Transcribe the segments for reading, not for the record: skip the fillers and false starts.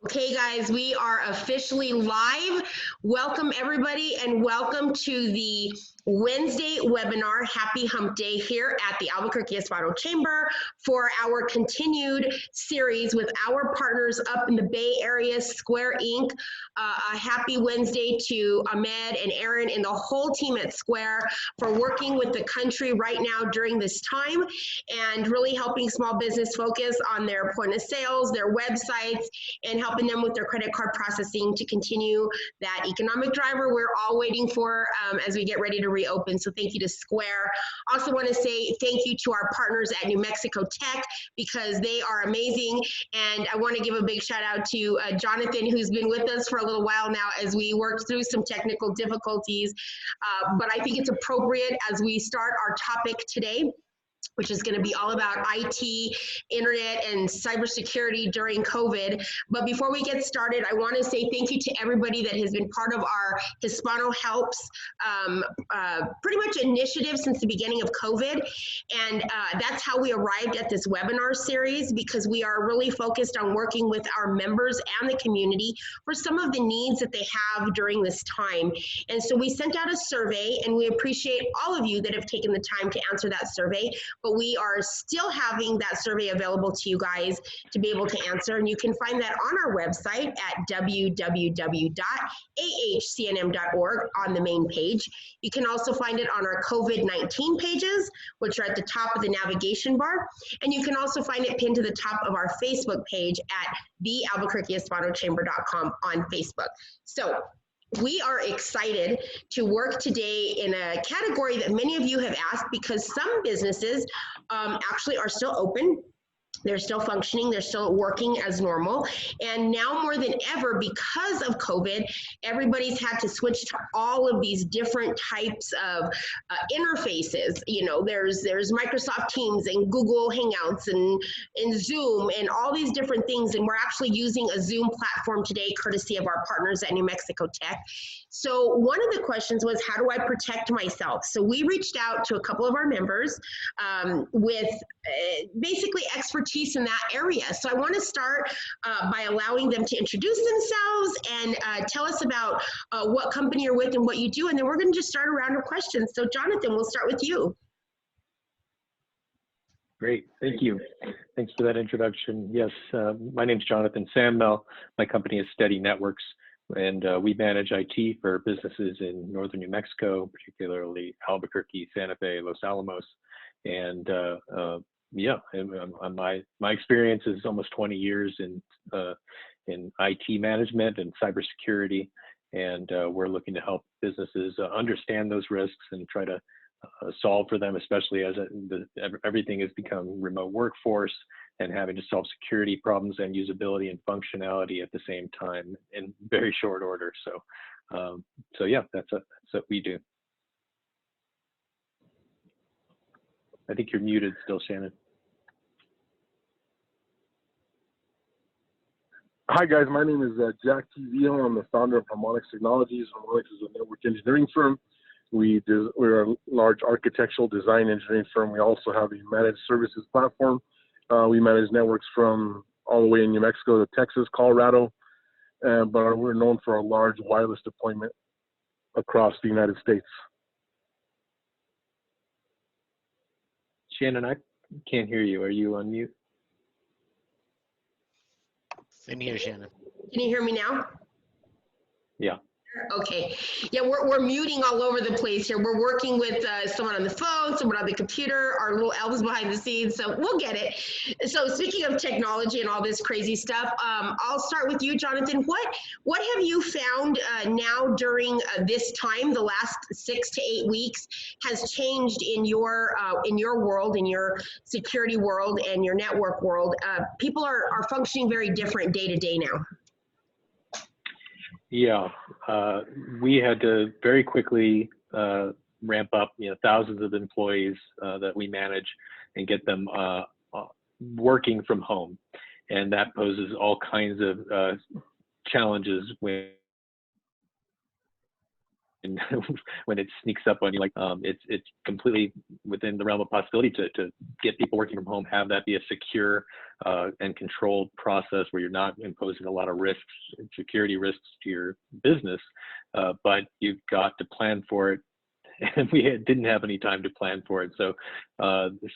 Okay, guys, we are officially live. Welcome, everybody, and welcome to the Wednesday webinar, Happy Hump Day, here at the Albuquerque Espano Chamber for our continued series with our partners up in the Bay Area, Square Inc. A happy Wednesday to Ahmed and Aaron and the whole team at Square for working with the country right now during this time and really helping small business focus on their point of sales, their websites, and helping them with their credit card processing to continue that economic driver we're all waiting for as we get ready to reopen. So thank you to Square. Also want to say thank you to our partners at New Mexico Tech because they are amazing. And I want to give a big shout out to Jonathan, who's been with us for a little while now as we worked through some technical difficulties. But I think it's appropriate as we start our topic today, which is going to be all about IT, internet, and cybersecurity during COVID. But before we get started, I want to say thank you to everybody that has been part of our Hispano Helps pretty much initiative since the beginning of COVID. And that's how we arrived at this webinar series, because we are really focused on working with our members and the community for some of the needs that they have during this time. And so we sent out a survey, and we appreciate all of you that have taken the time to answer that survey. But we are still having that survey available to you guys to be able to answer. And you can find that on our website at www.ahcnm.org on the main page. You can also find it on our COVID-19 pages, which are at the top of the navigation bar. And you can also find it pinned to the top of our Facebook page at thealbuquerquehispanochamber.com on Facebook. So we are excited to work today in a category that many of you have asked, because some businesses actually are still open. They're still functioning, they're still working as normal. And now more than ever, because of COVID, everybody's had to switch to all of these different types of interfaces. You know, there's Microsoft Teams and Google Hangouts and Zoom and all these different things. And we're actually using a Zoom platform today, courtesy of our partners at New Mexico Tech. So one of the questions was, how do I protect myself? So we reached out to a couple of our members with basically expertise in that area. So I want to start by allowing them to introduce themselves and tell us about what company you're with and what you do. And then we're going to just start a round of questions. So Jonathan, we'll start with you. Great, thank you. Thanks for that introduction. Yes, my name's Jonathan Sandmel. My company is Steady Networks, and we manage IT for businesses in northern New Mexico, particularly Albuquerque, Santa Fe, Los Alamos. And yeah, my experience is almost 20 years in IT management and cybersecurity, and we're looking to help businesses understand those risks and try to solve for them, especially as everything has become remote workforce and having to solve security problems and usability and functionality at the same time in very short order. So yeah, that's what we do. I think you're muted still, Shannon. Hi guys, my name is Jack T. I'm the founder of Harmonix Technologies. Harmonix is a network engineering firm. We're a large architectural design engineering firm. We also have a managed services platform. We manage networks from all the way in New Mexico to Texas, Colorado, but we're known for a large wireless deployment across the United States. Shannon, I can't hear you. Are you on mute? Same here, Shannon. Can you hear me now? Yeah. Okay. Yeah, we're muting all over the place here. We're working with someone on the phone, someone on the computer, our little elves behind the scenes, so we'll get it. So speaking of technology and all this crazy stuff, I'll start with you, Jonathan. What have you found now during this time, the last 6 to 8 weeks, has changed in your world, in your security world and your network world? People are functioning very different day to day now. Yeah, we had to very quickly ramp up, thousands of employees that we manage and get them working from home, and that poses all kinds of challenges when when it sneaks up on you, like it's completely within the realm of possibility to get people working from home, have that be a secure and controlled process where you're not imposing a lot of risks and security risks to your business, but you've got to plan for it. And we didn't have any time to plan for it, so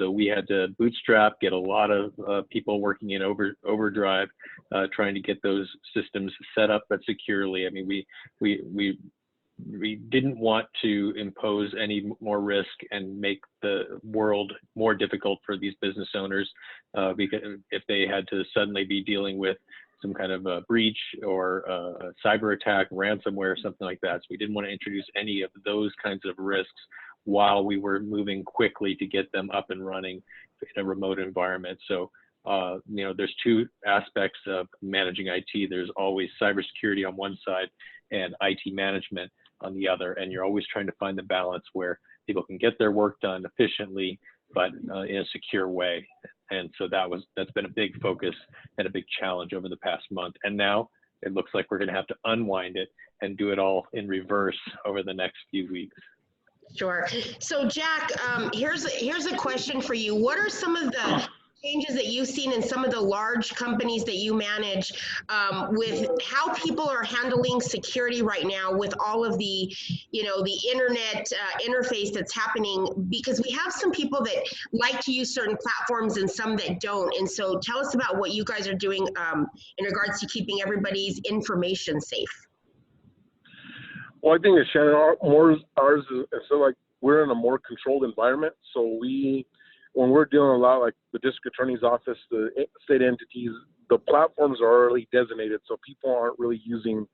we had to bootstrap, get a lot of people working in overdrive, trying to get those systems set up but securely. I mean, we didn't want to impose any more risk and make the world more difficult for these business owners, because if they had to suddenly be dealing with some kind of a breach or a cyber attack, ransomware, something like that. So we didn't want to introduce any of those kinds of risks while we were moving quickly to get them up and running in a remote environment. So, there's two aspects of managing IT. There's always cybersecurity on one side and IT management on the other. And you're always trying to find the balance where people can get their work done efficiently, but in a secure way. And so that's been a big focus and a big challenge over the past month. And now it looks like we're going to have to unwind it and do it all in reverse over the next few weeks. Sure. So Jack, here's a question for you. What are some of the changes that you've seen in some of the large companies that you manage with how people are handling security right now with all of the, the internet interface that's happening? Because we have some people that like to use certain platforms and some that don't. And so tell us about what you guys are doing in regards to keeping everybody's information safe. Well, I think, Shannon, ours is so like we're in a more controlled environment. So when we're dealing a lot like the district attorney's office, the state entities, the platforms are already designated. So people aren't really using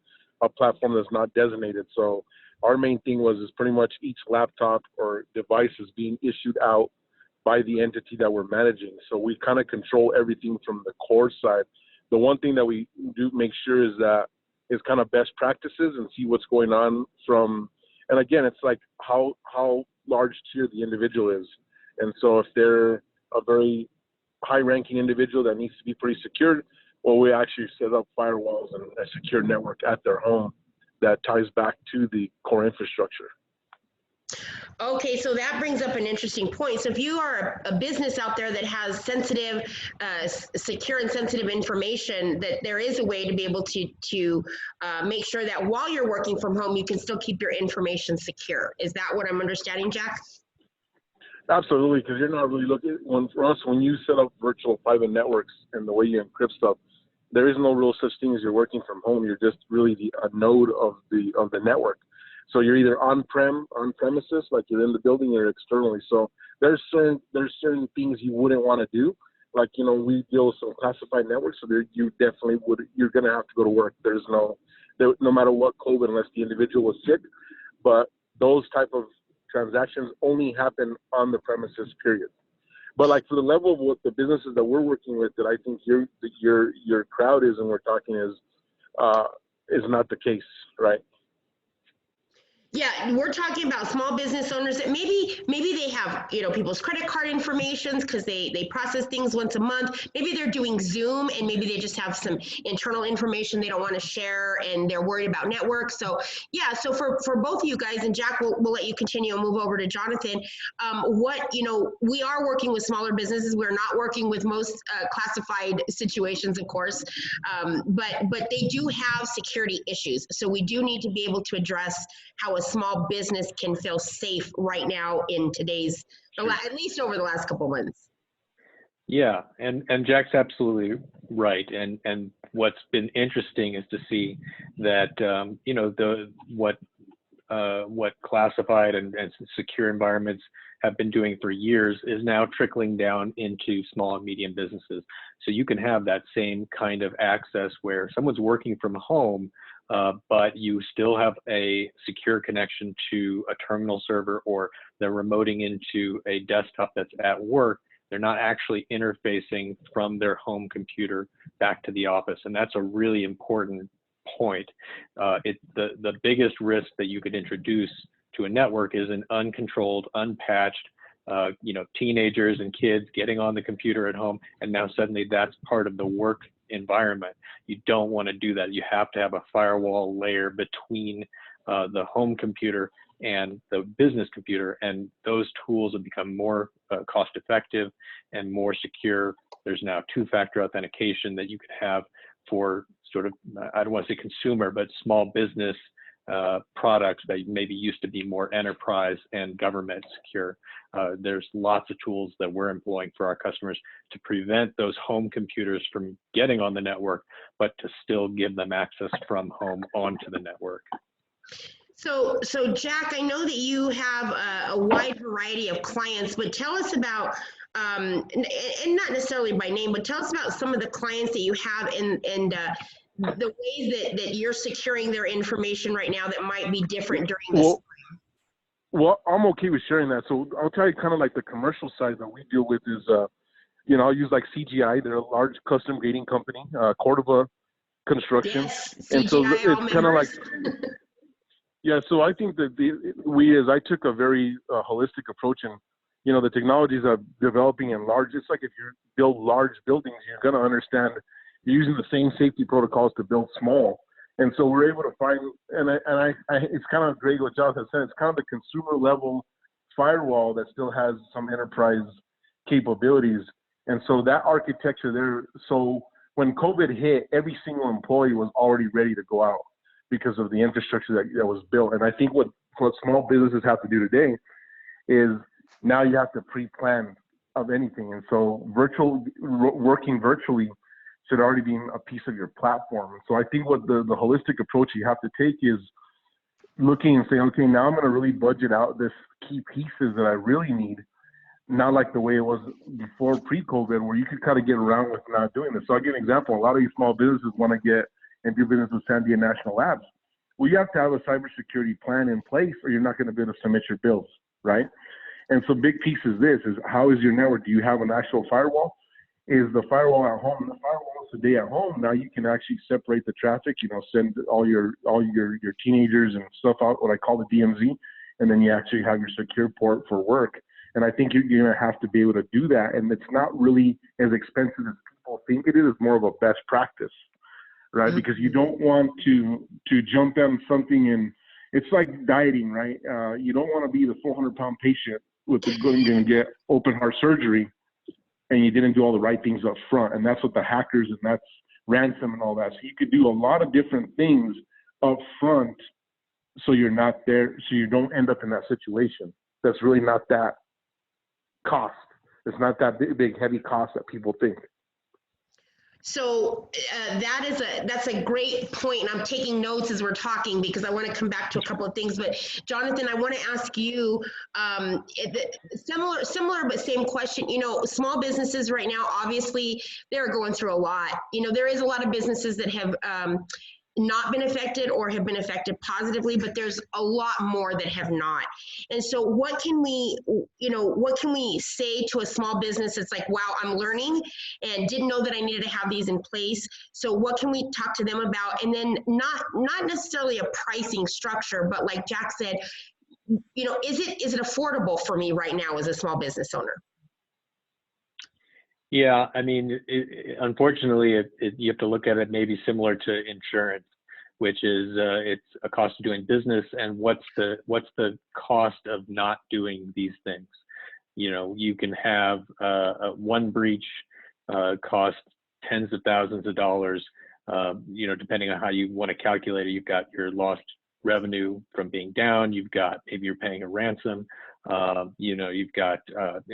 a platform that's not designated. So our main thing is pretty much each laptop or device is being issued out by the entity that we're managing. So we kind of control everything from the core side. The one thing that we do make sure is kind of best practices and see what's going on and again, it's like how large tier the individual is. And so if they're a very high-ranking individual that needs to be pretty secured, well, we actually set up firewalls and a secure network at their home that ties back to the core infrastructure. Okay, so that brings up an interesting point. So if you are a business out there that has sensitive, secure and sensitive information, that there is a way to be able to make sure that while you're working from home, you can still keep your information secure. Is that what I'm understanding, Jack? Absolutely, because you're not really looking, when you set up virtual private networks and the way you encrypt stuff, there is no real such thing as you're working from home. You're just really a node of the network. So you're either on premises, like you're in the building, or externally. So there's certain things you wouldn't want to do. Like, we deal with some classified networks, so you're going to have to go to work. No matter what COVID, unless the individual was sick. But those type of transactions only happen on the premises, period. But like for the level of what the businesses that we're working with, that I think your crowd is and we're talking is not the case, right? Yeah, we're talking about small business owners that maybe they have, people's credit card information because they process things once a month. Maybe they're doing Zoom and maybe they just have some internal information they don't want to share and they're worried about network. So yeah, so for both of you guys, and Jack, we'll let you continue and move over to Jonathan. We are working with smaller businesses. We're not working with most classified situations, of course, but they do have security issues. So we do need to be able to address how a small business can feel safe right now in today's, at least over the last couple months. Yeah, and Jack's absolutely right. And what's been interesting is to see that what classified and secure environments have been doing for years is now trickling down into small and medium businesses. So you can have that same kind of access where someone's working from home, but you still have a secure connection to a terminal server, or they're remoting into a desktop that's at work. They're not actually interfacing from their home computer back to the office. And that's a really important point. The biggest risk that you could introduce to a network is an uncontrolled, unpatched, teenagers and kids getting on the computer at home, and now suddenly that's part of the work environment. You don't want to do that. You have to have a firewall layer between the home computer and the business computer, and those tools have become more cost effective and more secure. There's now two-factor authentication that you can have for sort of, I don't want to say consumer, but small business products that maybe used to be more enterprise and government secure. There's lots of tools that we're employing for our customers to prevent those home computers from getting on the network, but to still give them access from home onto the network. So Jack, I know that you have a wide variety of clients, but tell us about, and not necessarily by name, but tell us about some of the clients that you have and the ways that you're securing their information right now that might be different during this. Well, I'm okay with sharing that. So I'll tell you kind of like the commercial side that we deal with is, I'll use like CGI. They're a large custom grading company, Cordova Construction. Yes, and CGI, so it's kind of like, yeah, so I think that I took a very holistic approach, and, the technologies are developing in large, it's like if you build large buildings, you're going to understand you're using the same safety protocols to build small. And so we're able to find, it's kind of great what Jonathan said, it's kind of the consumer level firewall that still has some enterprise capabilities. And so that architecture there, so when COVID hit, every single employee was already ready to go out because of the infrastructure that was built. And I think what small businesses have to do today is now you have to pre-plan of anything. And so working virtually should already be a piece of your platform. So I think what the holistic approach you have to take is looking and saying, okay, now I'm going to really budget out this key pieces that I really need, not like the way it was before pre-COVID, where you could kind of get around with not doing this. So I'll give an example. A lot of these small businesses want to get and do business with Sandia National Labs. Well, you have to have a cybersecurity plan in place, or you're not going to be able to submit your bills, right? And so big piece is this, is how is your network? Do you have an actual firewall? Is the firewall at home? The firewall is today at home. Now you can actually separate the traffic, send all your teenagers and stuff out, what I call the DMZ, and then you actually have your secure port for work. And I think you're going to have to be able to do that. And it's not really as expensive as people think it is. It's more of a best practice, right? Because you don't want to jump on something, and it's like dieting, right? You don't want to be the 400-pound patient with going to get open heart surgery, and you didn't do all the right things up front. And that's what the hackers, and that's ransom and all that. So you could do a lot of different things up front so you're not there, so you don't end up in that situation. That's really not that cost. It's not that big heavy cost that people think. So that's a great point, and I'm taking notes as we're talking because I want to come back to a couple of things. But Jonathan, I want to ask you similar but same question. Small businesses right now, obviously, they're going through a lot. There is a lot of businesses that have not been affected or have been affected positively, but there's a lot more that have not. And so what can we say to a small business that's like, wow, I'm learning and didn't know that I needed to have these in place. So what can we talk to them about? And then not necessarily a pricing structure, but like Jack said, is it affordable for me right now as a small business owner? Yeah, I mean, unfortunately, you have to look at it maybe similar to insurance, which is it's a cost of doing business, and what's the cost of not doing these things. You can have one breach cost tens of thousands of dollars. Depending on how you want to calculate it. You've got your lost revenue from being down. You've got, maybe you're paying a ransom. You've got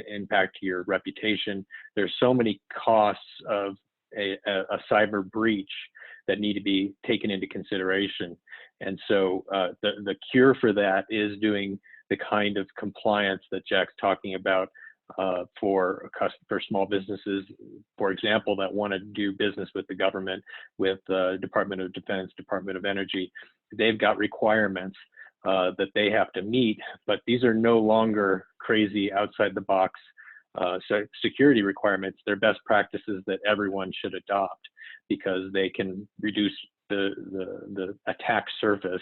impact to your reputation. There's so many costs of a cyber breach that need to be taken into consideration. And so the cure for that is doing the kind of compliance that Jack's talking about for small businesses, for example, that want to do business with the government, with Department of Defense, Department of Energy. They've got requirements that they have to meet, but these are no longer crazy outside the box security requirements. They're best practices that everyone should adopt because they can reduce the attack surface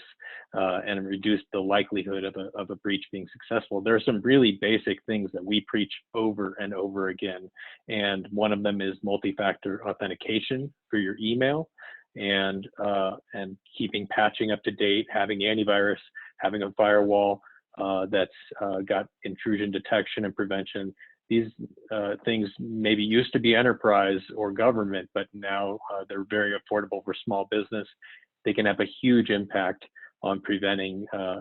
and reduce the likelihood of a breach being successful. There are some really basic things that we preach over and over again, and one of them is multi-factor authentication for your email. and keeping patching up to date, having antivirus, having a firewall that's got intrusion detection and prevention. These things maybe used to be enterprise or government, but now they're very affordable for small business. They can have a huge impact on preventing a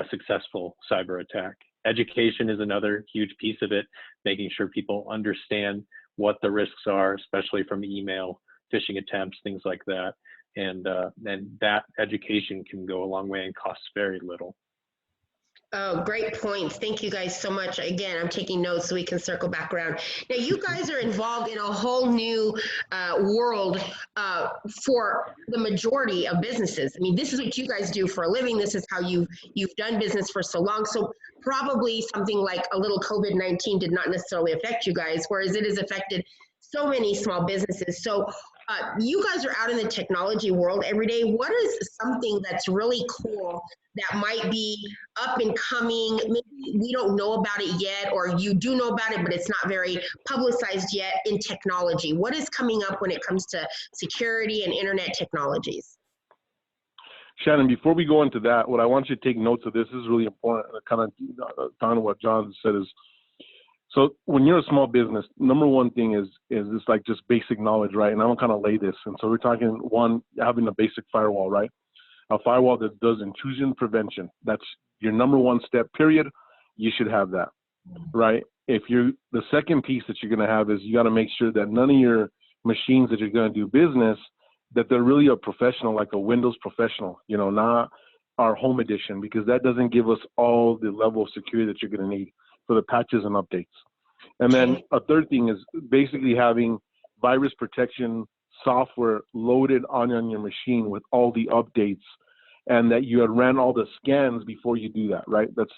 successful cyber attack. Education is another huge piece of it, making sure people understand what the risks are, especially from email, phishing attempts, things like that. And that education can go a long way and costs very little. Oh, great points. Thank you guys so much. Again, I'm taking notes so we can circle back around. Now, you guys are involved in a whole new world for the majority of businesses. I mean, this is what you guys do for a living. This is how you've done business for so long. So probably something like a little COVID-19 did not necessarily affect you guys, whereas it has affected so many small businesses. So you guys are out in the technology world every day. What is something that's really cool that might be up and coming? Maybe we don't know about it yet, or you do know about it, but it's not very publicized yet in technology. What is coming up when it comes to security and internet technologies? Shannon, before we go into that, what I want you to take notes of, this is really important, kind of on what John said is, so when you're a small business, number one thing is this, like, just basic knowledge, right? And I'm gonna kind of lay this. And so we're talking, one, having a basic firewall, right? A firewall that does intrusion prevention. That's your number one step, period. You should have that, right? The second piece that you're gonna have is you gotta make sure that none of your machines that you're gonna do business, that they're really a professional, like a Windows professional, not our home edition, because that doesn't give us all the level of security that you're gonna need for the patches and updates. And then a third thing is basically having virus protection software loaded on your machine with all the updates, and that you had ran all the scans before you do that, right? That's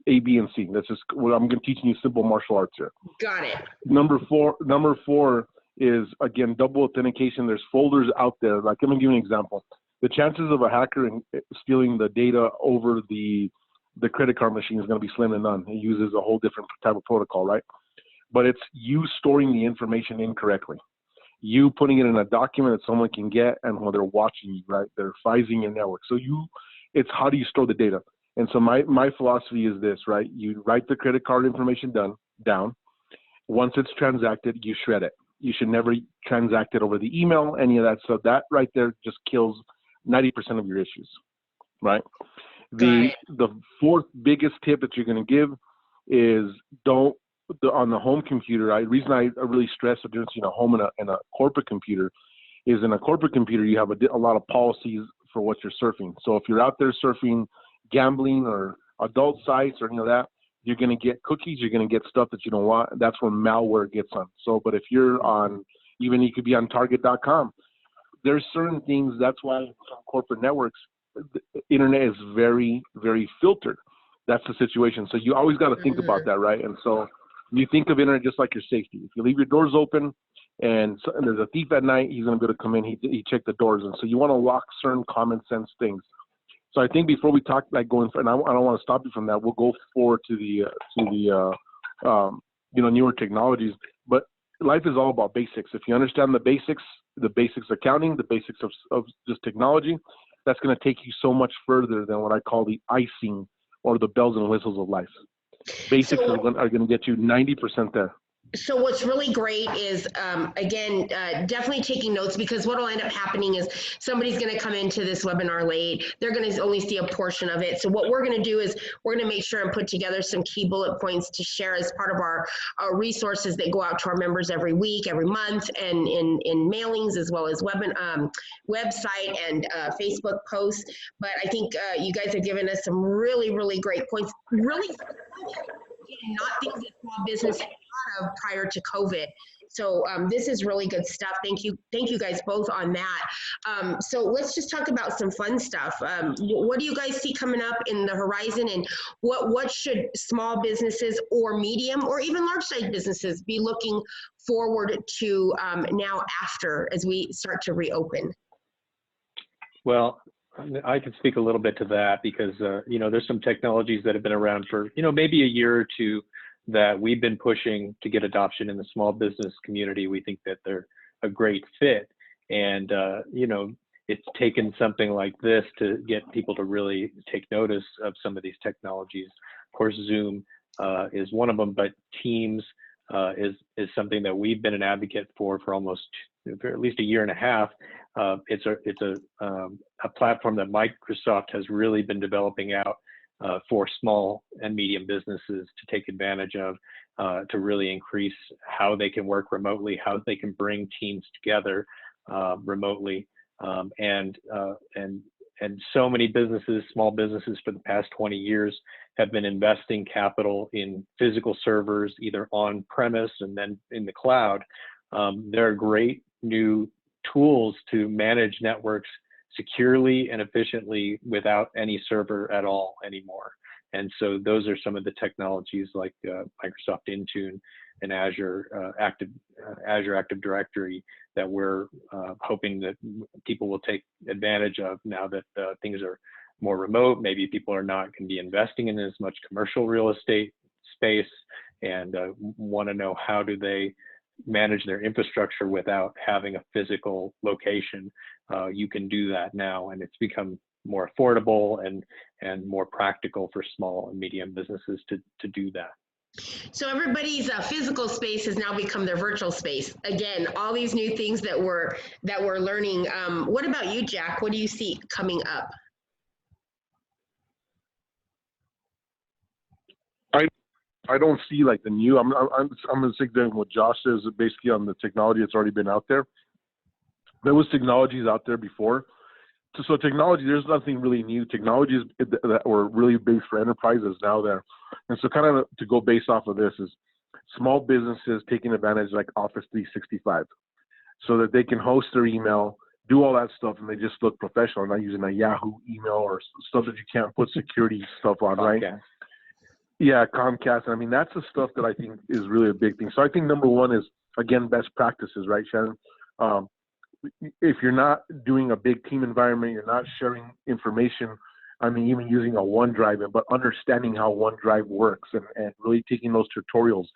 A, B, and C. That's just, well, I'm teaching you simple martial arts here. Got it. Number four is, again, double authentication. There's folders out there. Like, I'm gonna give you an example. The chances of a hacker stealing the data over the credit card machine is going to be slim to none. It uses a whole different type of protocol, right? But it's you storing the information incorrectly. You putting it in a document that someone can get, and when they're watching you, right? They're physing your network. So it's how do you store the data? And so my philosophy is this, right? You write the credit card information down. Once it's transacted, you shred it. You should never transact it over the email, any of that. So that right there just kills 90% of your issues, right? The fourth biggest tip that you're going to give is on the home computer. The reason I really stress the difference between a home and a corporate computer is, in a corporate computer, you have a lot of policies for what you're surfing. So if you're out there surfing gambling or adult sites or any of that, you're going to get cookies, you're going to get stuff that you don't want. That's where malware gets on. So, but if you're you could be on target.com, there's certain things. That's why some corporate networks, the internet is very, very filtered. That's the situation. So you always got to think about that, right? And so you think of internet just like your safety. If you leave your doors open and there's a thief at night, he's going to come in, he check the doors. And so you want to lock certain common sense things. So I think before we talk, like, and I don't want to stop you from that, we'll go forward to the newer technologies. But life is all about basics. If you understand the basics accounting, the basics of just technology, that's going to take you so much further than what I call the icing or the bells and whistles of life. Basics are going to get you 90% there. So what's really great is, again, definitely taking notes, because what will end up happening is somebody's going to come into this webinar late. They're going to only see a portion of it. So what we're going to do is we're going to make sure and put together some key bullet points to share as part of our resources that go out to our members every week, every month, and in mailings, as well as website and Facebook posts. But I think you guys have given us some really, really great points, really not things that small business had thought of prior to COVID. So this is really good stuff. Thank you guys both on that. So let's just talk about some fun stuff. What do you guys see coming up in the horizon, and what should small businesses or medium or even large size businesses be looking forward to now after, as we start to reopen? Well, I can speak a little bit to that, because there's some technologies that have been around for maybe a year or two that we've been pushing to get adoption in the small business community. We think that they're a great fit, and it's taken something like this to get people to really take notice of some of these technologies. Of course, Zoom is one of them, but Teams is something that we've been an advocate for at least a year and a half. It's a platform that Microsoft has really been developing out for small and medium businesses to take advantage of, to really increase how they can work remotely, how they can bring teams together remotely, and so many businesses, small businesses, for the past 20 years have been investing capital in physical servers, either on premise and then in the cloud. There are great new tools to manage networks securely and efficiently without any server at all anymore. And so those are some of the technologies like Microsoft Intune and Azure Active Directory that we're hoping that people will take advantage of now that things are more remote. Maybe people are not going to be investing in as much commercial real estate space and want to know how do they manage their infrastructure without having a physical location. You can do that now, and it's become more affordable and more practical for small and medium businesses to do that. So everybody's physical space has now become their virtual space. Again, all these new things that we're learning. What about you, Jack? What do you see coming up? I don't see like the new. I'm gonna stick there with what Josh says, basically on the technology that's already been out there. There was technologies out there before. So technology, there's nothing really new. Technologies that were really based for enterprises now there. And so kind of to go based off of this is small businesses taking advantage like Office 365 so that they can host their email, do all that stuff, and they just look professional, not using a Yahoo email or stuff that you can't put security stuff on, right? Okay. Yeah, Comcast. I mean, that's the stuff that I think is really a big thing. So I think number one is, again, best practices, right, Shannon? If you're not doing a big team environment, you're not sharing information, I mean, even using a OneDrive, but understanding how OneDrive works and really taking those tutorials.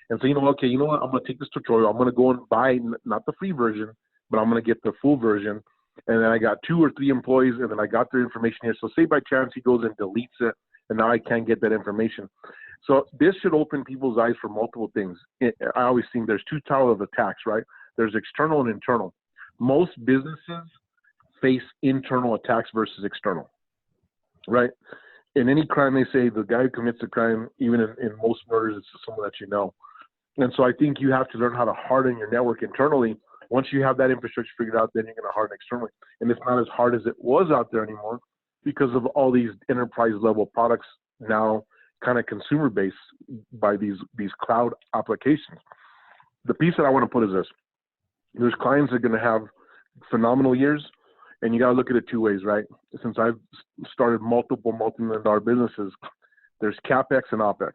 And so, okay, you know what? I'm going to take this tutorial. I'm going to go and buy not the free version, but I'm going to get the full version. And then I got 2 or 3 employees, and then I got their information here. So say by chance he goes and deletes it, and now I can't get that information. So this should open people's eyes for multiple things. I always think there's 2 towers of attacks, right? There's external and internal. Most businesses face internal attacks versus external, right? In any crime, they say the guy who commits a crime, even in most murders, it's someone that you know. And so I think you have to learn how to harden your network internally. Once you have that infrastructure figured out, then you're going to harden externally. And it's not as hard as it was out there anymore because of all these enterprise level products now kind of consumer based by these cloud applications. The piece that I want to put is this. There's clients that are going to have phenomenal years, and you got to look at it 2 ways, right? Since I've started multiple multi-million-dollar businesses, there's CapEx and OpEx.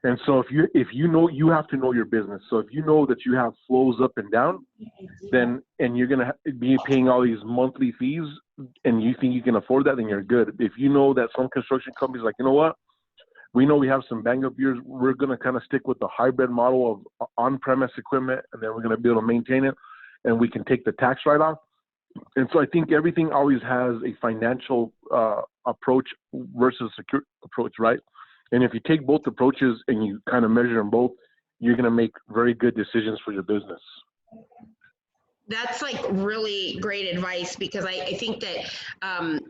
And so if you know, you have to know your business. So if you know that you have flows up and down, then and you're going to be paying all these monthly fees, and you think you can afford that, then you're good. If you know that some construction companies like, you know what? We know we have some bang up years. We're going to kind of stick with the hybrid model of on-premise equipment, and then we're going to be able to maintain it, and we can take the tax write-off. And so I think everything always has a financial approach versus a secure approach, right? And if you take both approaches and you kind of measure them both, you're going to make very good decisions for your business. That's like really great advice, because I think that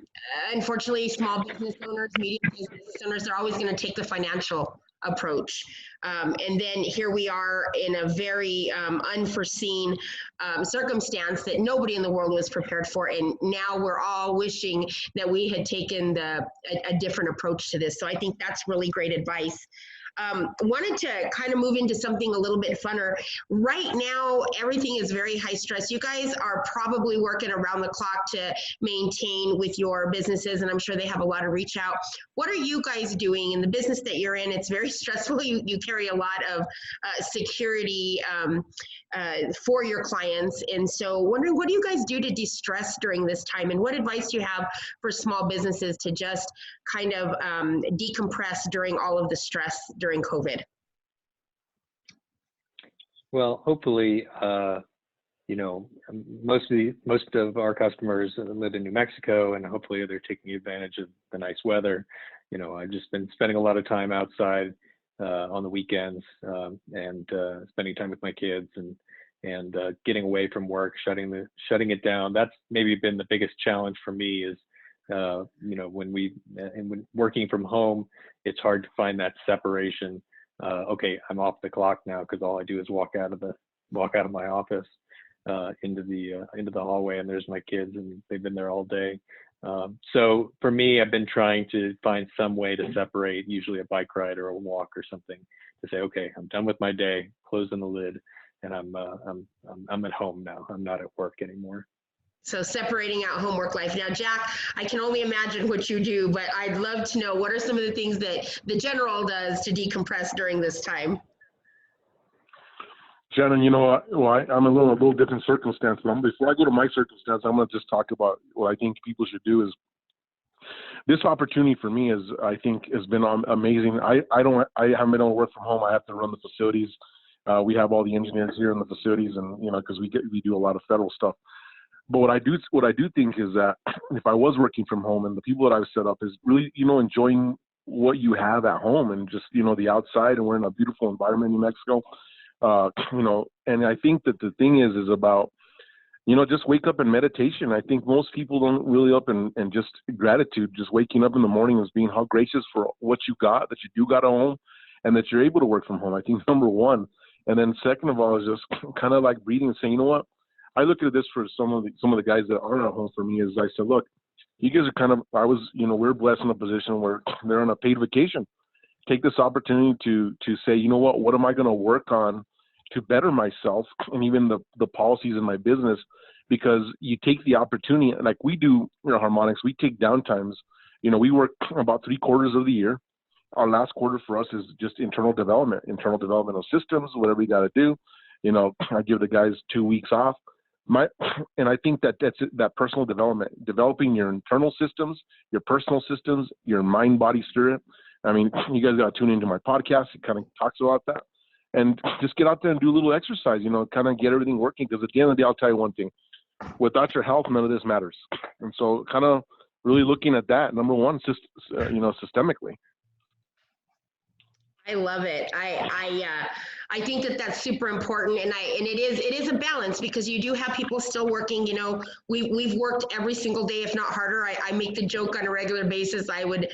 unfortunately small business owners, medium business owners, they're always going to take the financial approach. And then here we are in a very unforeseen circumstance that nobody in the world was prepared for. And now we're all wishing that we had taken a different approach to this. So I think that's really great advice. Wanted to kind of move into something a little bit funner. Right now, everything is very high stress. You guys are probably working around the clock to maintain with your businesses, and I'm sure they have a lot of reach out. What are you guys doing in the business that you're in? It's very stressful. You carry a lot of security for your clients. And so wondering, what do you guys do to de-stress during this time? And what advice do you have for small businesses to just kind of decompress during all of the stress during COVID? Well, hopefully, you know, most of our customers live in New Mexico, and hopefully they're taking advantage of the nice weather. You know, I've just been spending a lot of time outside on the weekends, and spending time with my kids, and getting away from work, shutting it down. That's maybe been the biggest challenge for me is, you know, when working from home, it's hard to find that separation. Okay, I'm off the clock now because all I do is walk out of my office into the hallway, and there's my kids, and they've been there all day. So for me, I've been trying to find some way to separate, usually a bike ride or a walk or something, to say, okay, I'm done with my day, closing the lid, and I'm at home now. I'm not at work anymore. So separating out home work life. Now, Jack, I can only imagine what you do, but I'd love to know what are some of the things that the general does to decompress during this time? Shannon, you know, I'm in a little different circumstance. Before I go to my circumstance, I'm going to just talk about what I think people should do. Is this opportunity for me is, I think, has been amazing. I haven't been able to work from home. I have to run the facilities. We have all the engineers here in the facilities, and you know, because we do a lot of federal stuff. But what I do think is that if I was working from home, and the people that I've set up is really, you know, enjoying what you have at home, and just, you know, the outside, and we're in a beautiful environment in New Mexico. You know, and I think that the thing is about, you know, just wake up in meditation. I think most people don't really up and just gratitude, just waking up in the morning as being how gracious for what you got, that you do got at home, and that you're able to work from home. I think number one. And then second of all is just kind of like breathing and saying, you know what? I look at this for some of the guys that aren't at home for me is I said, look, you guys are kind of, you know, we're blessed in a position where they're on a paid vacation. Take this opportunity to say, you know what am I going to work on to better myself, and even the policies in my business, because you take the opportunity, like we do, you know, Harmonics, we take downtimes. You know, we work about 3/4 of the year. Our last quarter for us is just internal development of systems, whatever we got to do. You know, I give the guys 2 weeks off. And I think that's that personal development, developing your internal systems, your personal systems, your mind, body, spirit. I mean, you guys got to tune into my podcast. It kind of talks about that. And just get out there and do a little exercise, you know, kind of get everything working. Because at the end of the day, I'll tell you one thing. Without your health, none of this matters. And so kind of really looking at that, number one, you know, systemically. I love it. I think that that's super important, and it is a balance, because you do have people still working. You know, we've worked every single day, if not harder. I make the joke on a regular basis. I would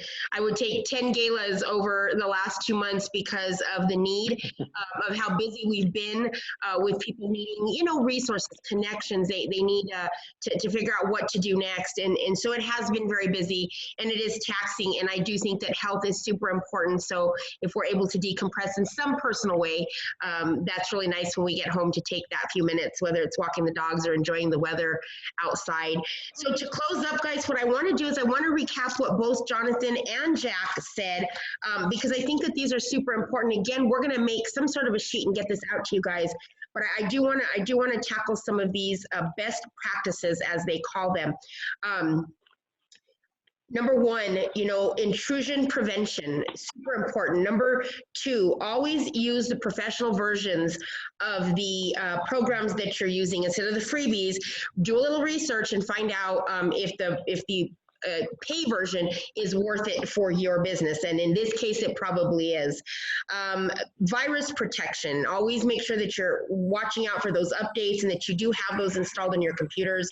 take 10 galas over the last 2 months because of the need of how busy we've been with people needing, you know, resources, connections. They need to figure out what to do next, and so it has been very busy, and it is taxing. And I do think that health is super important. So if we're able to decompress in some personal way, that's really nice when we get home to take that few minutes, whether it's walking the dogs or enjoying the weather outside. So to close up, guys, what I want to do is I want to recap what both Jonathan and Jack said, because I think that these are super important. Again, we're going to make some sort of a sheet and get this out to you guys. But I do want to tackle some of these best practices, as they call them. Number one, you know, intrusion prevention, super important. Number two, always use the professional versions of the programs that you're using instead of the freebies. Do a little research and find out if the pay version is worth it for your business, and in this case it probably is. Virus protection, always make sure that you're watching out for those updates and that you do have those installed in your computers.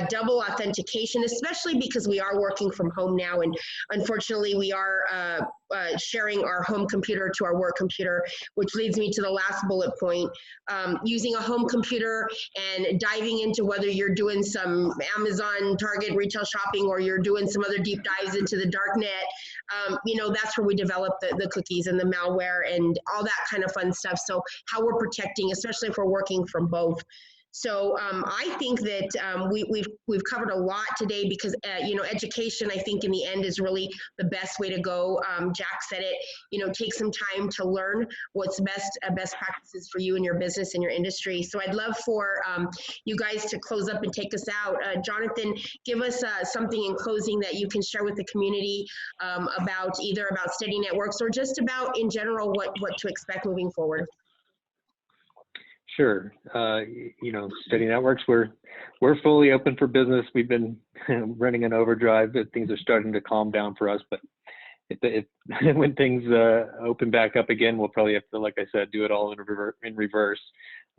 Double authentication, especially because we are working from home now, and unfortunately we are sharing our home computer to our work computer, which leads me to the last bullet point. Using a home computer and diving into whether you're doing some Amazon, Target retail shopping, or you're doing some other deep dives into the dark net, you know, that's where we develop the cookies and the malware and all that kind of fun stuff. So how we're protecting, especially if we're working from both. So I think that we've covered a lot today, because you know, education, I think in the end is really the best way to go. Jack said it, you know, take some time to learn what's best practices for you and your business and your industry. So I'd love for you guys to close up and take us out. Jonathan, give us something in closing that you can share with the community about Steady Networks, or just about in general what to expect moving forward. Sure. Steady Networks, we're fully open for business. We've been running an overdrive. Things are starting to calm down for us, but when things open back up again, we'll probably have to, like I said, do it all in reverse.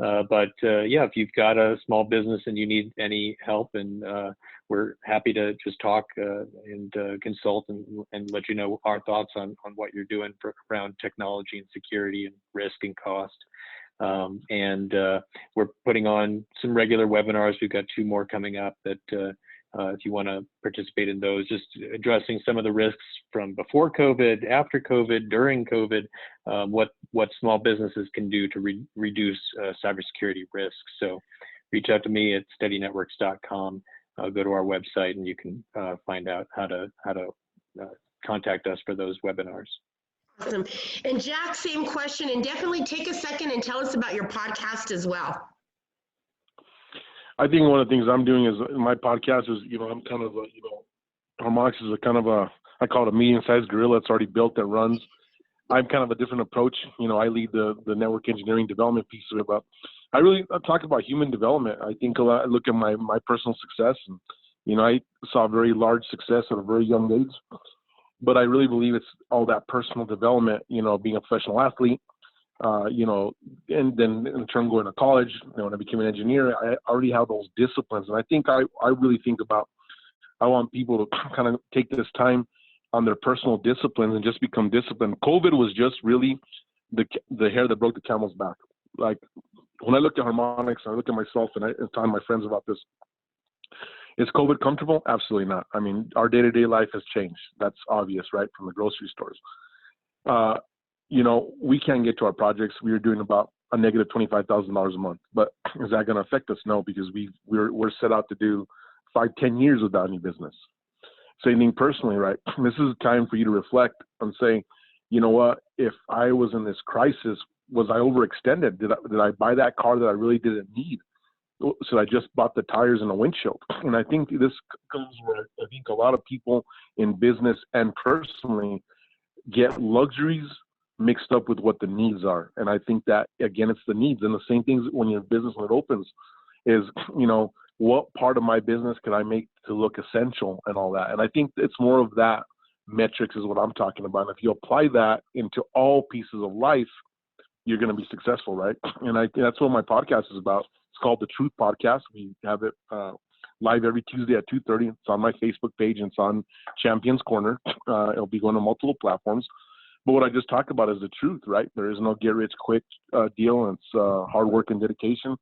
Yeah, if you've got a small business and you need any help, and we're happy to just talk and consult and let you know our thoughts on what you're doing around technology and security and risk and cost. We're putting on some regular webinars. We've got 2 more coming up that if you want to participate in those, just addressing some of the risks from before COVID, after COVID, during COVID, what small businesses can do to reduce cybersecurity risks. So reach out to me at steadynetworks.com. Go to our website and you can find out how to contact us for those webinars. Awesome. And Jack, same question, and definitely take a second and tell us about your podcast as well. I think one of the things I'm doing is my podcast is, I'm kind of Harmonics is a kind of I call it a medium-sized gorilla. It's already built that runs. I'm kind of a different approach. I lead the network engineering development piece of it, but I talk about human development. I think a lot. I look at my personal success, and I saw very large success at a very young age, but I really believe it's all that personal development. Being a professional athlete, and then in turn going to college. When I became an engineer, I already have those disciplines, and I think I really think about. I want people to kind of take this time on their personal disciplines and just become disciplined. COVID was just really the hair that broke the camel's back. Like when I look at Harmonics, I look at myself and I talk to my friends about this. Is COVID comfortable? Absolutely not. I mean, our day-to-day life has changed. That's obvious, right? From the grocery stores. We can't get to our projects. We are doing about a negative $25,000 a month. But is that going to affect us? No, because we're set out to do 5-10 years without any business. Same thing personally, right? This is a time for you to reflect and say, you know what? If I was in this crisis, was I overextended? Did I buy that car that I really didn't need? So I just bought the tires and a windshield. And I think this comes where I think a lot of people in business and personally get luxuries mixed up with what the needs are. And I think that, again, it's the needs. And the same things when you're in business, when it opens, is, what part of my business can I make to look essential and all that? And I think it's more of that metrics is what I'm talking about. And if you apply that into all pieces of life, you're going to be successful, right? And that's what my podcast is about. It's called The Truth Podcast. We have it live every Tuesday at 2:30. It's on my Facebook page and it's on Champions Corner. It'll be going to multiple platforms. But what I just talked about is the truth, right? There is no get rich quick deal. And it's hard work and dedication.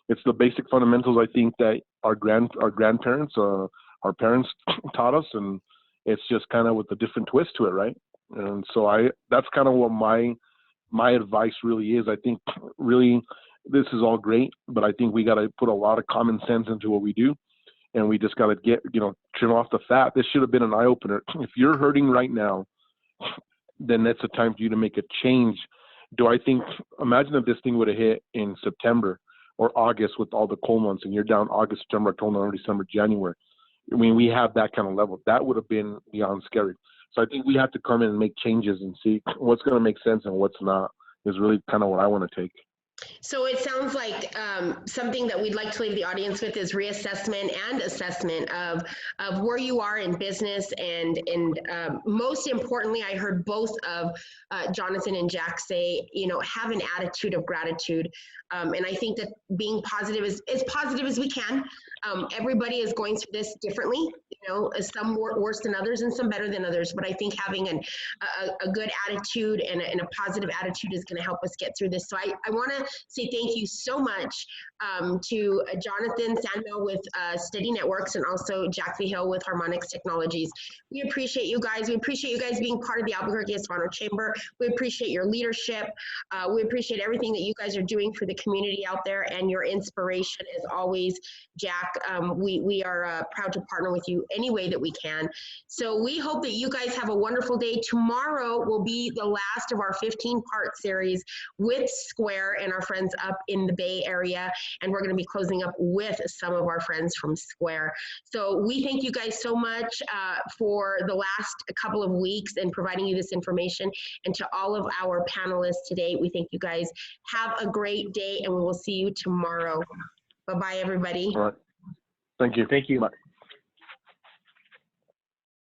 It's the basic fundamentals, I think, that our grandparents, our parents taught us, and it's just kind of with a different twist to it, right? And so that's kind of what my advice really is. I think really this is all great, but I think we got to put a lot of common sense into what we do, and we just got to trim off the fat. This should have been an eye opener. If you're hurting right now, then that's a time for you to make a change. Imagine if this thing would have hit in September or August with all the cold months, and you're down August, September, October, November, December, January. I mean, we have that kind of level. That would have been beyond scary. So I think we have to come in and make changes and see what's going to make sense and what's not, is really kind of what I want to take. So it sounds like something that we'd like to leave the audience with is reassessment and assessment of where you are in business, and most importantly, I heard both of Jonathan and Jack say, have an attitude of gratitude, and I think that being positive is as positive as we can. Everybody is going through this differently, some worse than others and some better than others, but I think having a good attitude and a positive attitude is going to help us get through this. So I want to say thank you so much to Jonathan Sandmill with Steady Networks and also Jack Vigil with Harmonics Technologies. We appreciate you guys. We appreciate you guys being part of the Albuquerque Hispano Chamber. We appreciate your leadership. We appreciate everything that you guys are doing for the community out there, and your inspiration as always, Jack. We are proud to partner with you any way that we can. So we hope that you guys have a wonderful day. Tomorrow will be the last of our 15-part series with Square and our friends up in the Bay Area. And we're going to be closing up with some of our friends from Square. So we thank you guys so much for the last couple of weeks and providing you this information. And to all of our panelists today, we thank you guys. Have a great day, and we will see you tomorrow. Bye-bye, everybody. All right. Thank you. Thank you. Bye.